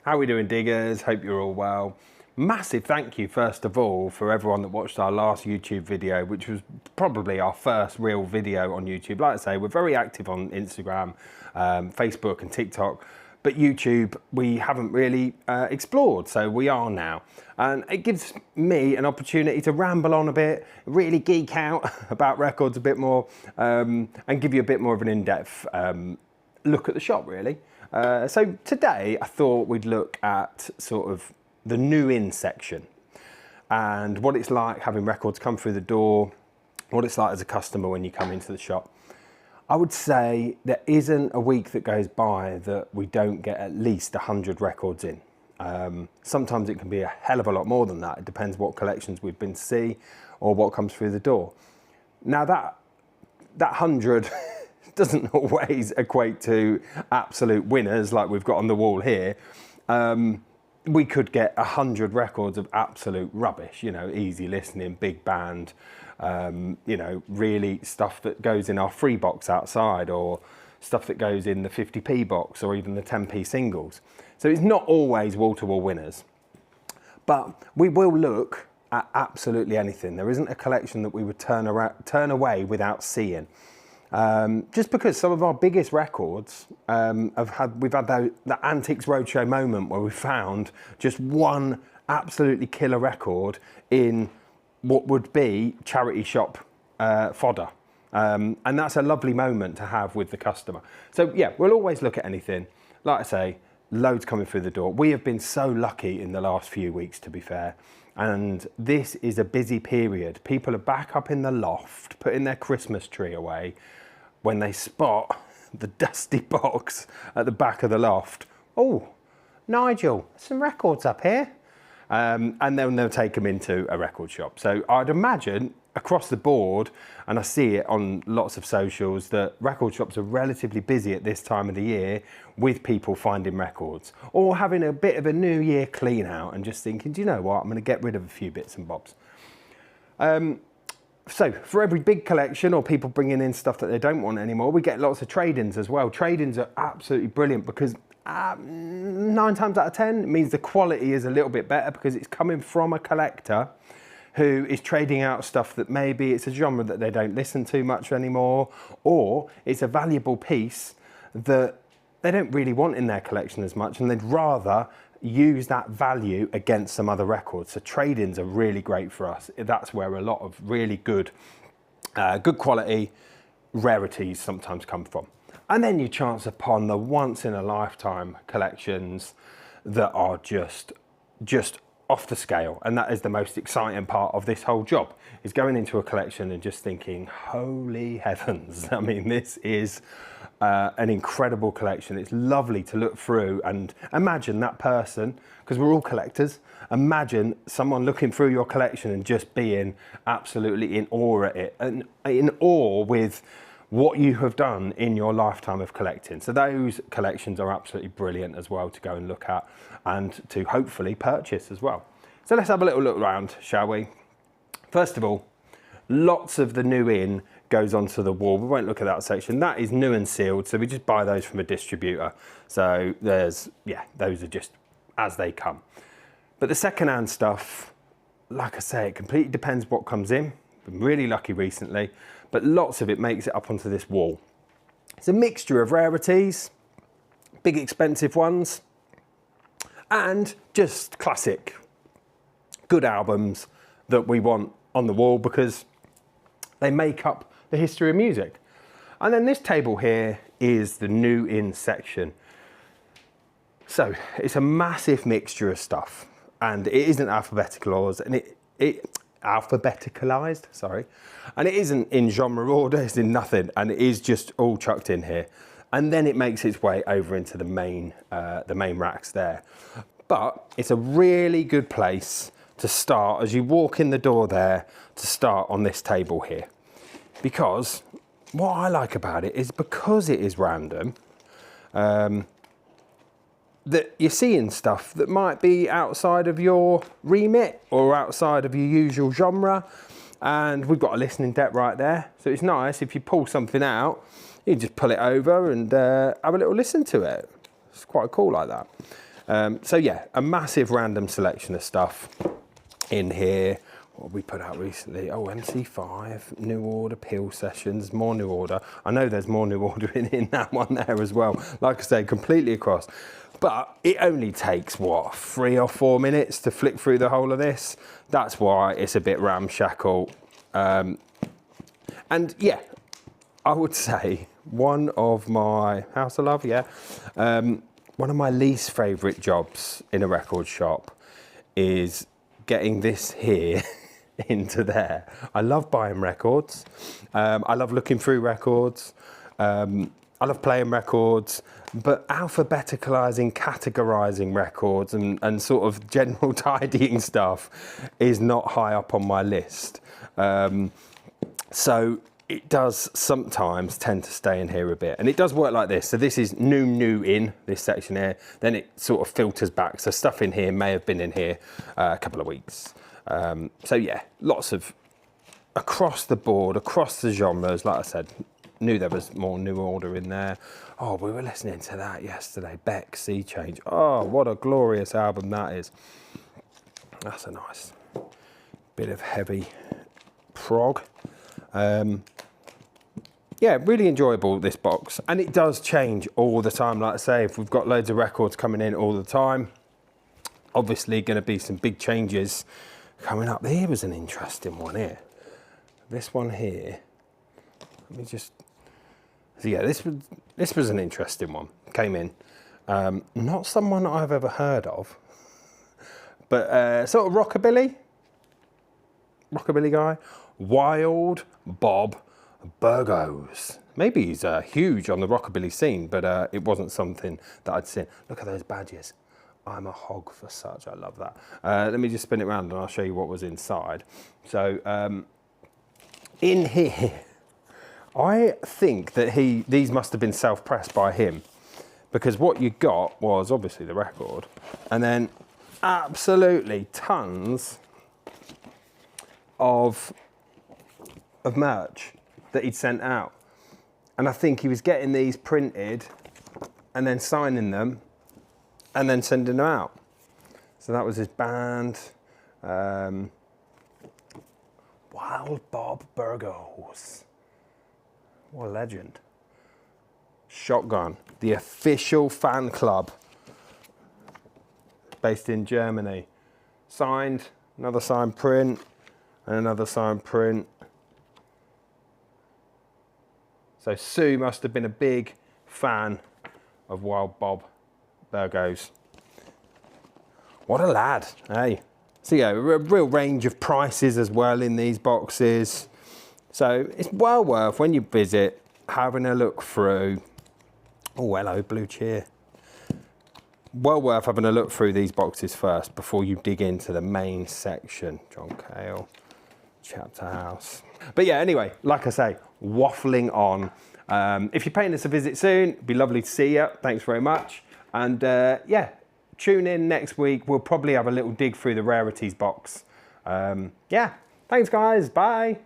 How are we doing, diggers? Hope you're all well. Massive thank you, first of all, for everyone that watched our last YouTube video, which was probably our first real video on YouTube. Like I say, we're very active on Instagram, Facebook and TikTok, but YouTube we haven't really explored, so we are now. And it gives me an opportunity to ramble on a bit, really geek out about records a bit more, and give you a bit more of an in-depth look at the shop, really. So today I thought we'd look at sort of the new in section and what it's like having records come through the door, what it's like as a customer when you come into the shop. I would say there isn't a week that goes by that we don't get at least 100 records in. Sometimes it can be a hell of a lot more than that. It depends what collections we've been to see or what comes through the door. Now that 100 doesn't always equate to absolute winners like we've got on the wall here. We could get 100 records of absolute rubbish, you know, easy listening, big band, you know, really stuff that goes in our free box outside or stuff that goes in the 50p box or even the 10p singles. So it's not always wall-to-wall winners, but we will look at absolutely anything. There isn't a collection that we would turn away without seeing. Just because some of our biggest records we've had the Antiques Roadshow moment where we found just one absolutely killer record in what would be charity shop fodder, and that's a lovely moment to have with the customer. So yeah, we'll always look at anything. Like I say, loads coming through the door. We have been so lucky in the last few weeks, to be fair, and this is a busy period. People are back up in the loft putting their Christmas tree away when they spot the dusty box at the back of the loft. Oh, Nigel, some records up here. And then they'll take them into a record shop. So I'd imagine across the board, and I see it on lots of socials, that record shops are relatively busy at this time of the year with people finding records or having a bit of a New Year clean out and just thinking, do you know what, I'm going to get rid of a few bits and bobs. So for every big collection or people bringing in stuff that they don't want anymore, we get lots of trade-ins as well. Trade-ins are absolutely brilliant because 9 times out of 10 it means the quality is a little bit better because it's coming from a collector who is trading out stuff that maybe it's a genre that they don't listen to much anymore, or it's a valuable piece that they don't really want in their collection as much and they'd rather use that value against some other records. So trade-ins are really great for us. That's where a lot of really good quality rarities sometimes come from. And then you chance upon the once in a lifetime collections that are just off the scale. And that is the most exciting part of this whole job, is going into a collection and just thinking, holy heavens. I mean, this is an incredible collection. It's lovely to look through and imagine that person, because we're all collectors, imagine someone looking through your collection and just being absolutely in awe at it, and in awe with what you have done in your lifetime of collecting. So those collections are absolutely brilliant as well to go and look at and to hopefully purchase as well. So let's have a little look around, shall we? First of all, lots of the new in goes onto the wall. We won't look at that section. That is new and sealed, so we just buy those from a distributor. So those are just as they come. But the second-hand stuff, like I say, it completely depends what comes in. Been really lucky recently, but lots of it makes it up onto this wall. It's a mixture of rarities, big expensive ones, and just classic good albums that we want on the wall because they make up the history of music. And then this table here is the new in section. So it's a massive mixture of stuff, and it isn't alphabeticalized, and it alphabeticalized, sorry, and it isn't in genre order, it's in nothing, and it is just all chucked in here, and then it makes its way over into the main racks there. But it's a really good place to start as you walk in the door there, to start on this table here, because what I like about it is because it is random, that you're seeing stuff that might be outside of your remit or outside of your usual genre. And we've got a listening deck right there. So it's nice if you pull something out, you just pull it over and have a little listen to it. It's quite cool like that. So yeah, a massive random selection of stuff in here. What we put out recently? Oh, MC5, New Order, Peel Sessions, more New Order. I know there's more New Order in that one there as well. Like I say, completely across. But it only takes, what, 3 or 4 minutes to flick through the whole of this. That's why it's a bit ramshackle. And yeah, I would say one of my, House of Love, yeah. One of my least favourite jobs in a record shop is getting this here into there. I love buying records. I love looking through records. I love playing records, but alphabeticalising, categorising records and sort of general tidying stuff is not high up on my list. So it does sometimes tend to stay in here a bit, and it does work like this. So this is new in this section here, then it sort of filters back. So stuff in here may have been in here a couple of weeks. So yeah, lots of across the board, across the genres. Like I said, knew there was more New Order in there. Oh, we were listening to that yesterday, Beck, Sea Change. Oh, what a glorious album that is. That's a nice bit of heavy prog. Yeah, really enjoyable, this box. And it does change all the time. Like I say, if we've got loads of records coming in all the time, obviously going to be some big changes coming up. Here was an interesting one here. This one here. Let me just... So yeah, this was an interesting one. Came in. Not someone I've ever heard of, but sort of rockabilly guy. Wild Bob Burgos. Maybe he's huge on the rockabilly scene, but it wasn't something that I'd seen. Look at those badges. I'm a hog for such. I love that. Let me just spin it around and I'll show you what was inside. So in here, I think that these must have been self-pressed by him, because what you got was obviously the record and then absolutely tons of merch that he'd sent out. And I think he was getting these printed and then signing them and then sending them out. So that was his band. Wild Bob Burgos. What a legend. Shotgun, the official fan club based in Germany. Signed, another signed print, and another signed print. So Sue must have been a big fan of Wild Bob Burgos. What a lad, hey? So yeah, a real range of prices as well in these boxes. So it's well worth, when you visit, having a look through. Oh, hello, Blue Cheer. Well worth having a look through these boxes first before you dig into the main section. John Cale, Chapter House. But yeah, anyway, like I say, waffling on. If you're paying us a visit soon, it'd be lovely to see you. Thanks very much. And yeah, tune in next week. We'll probably have a little dig through the rarities box. Yeah, thanks guys, bye.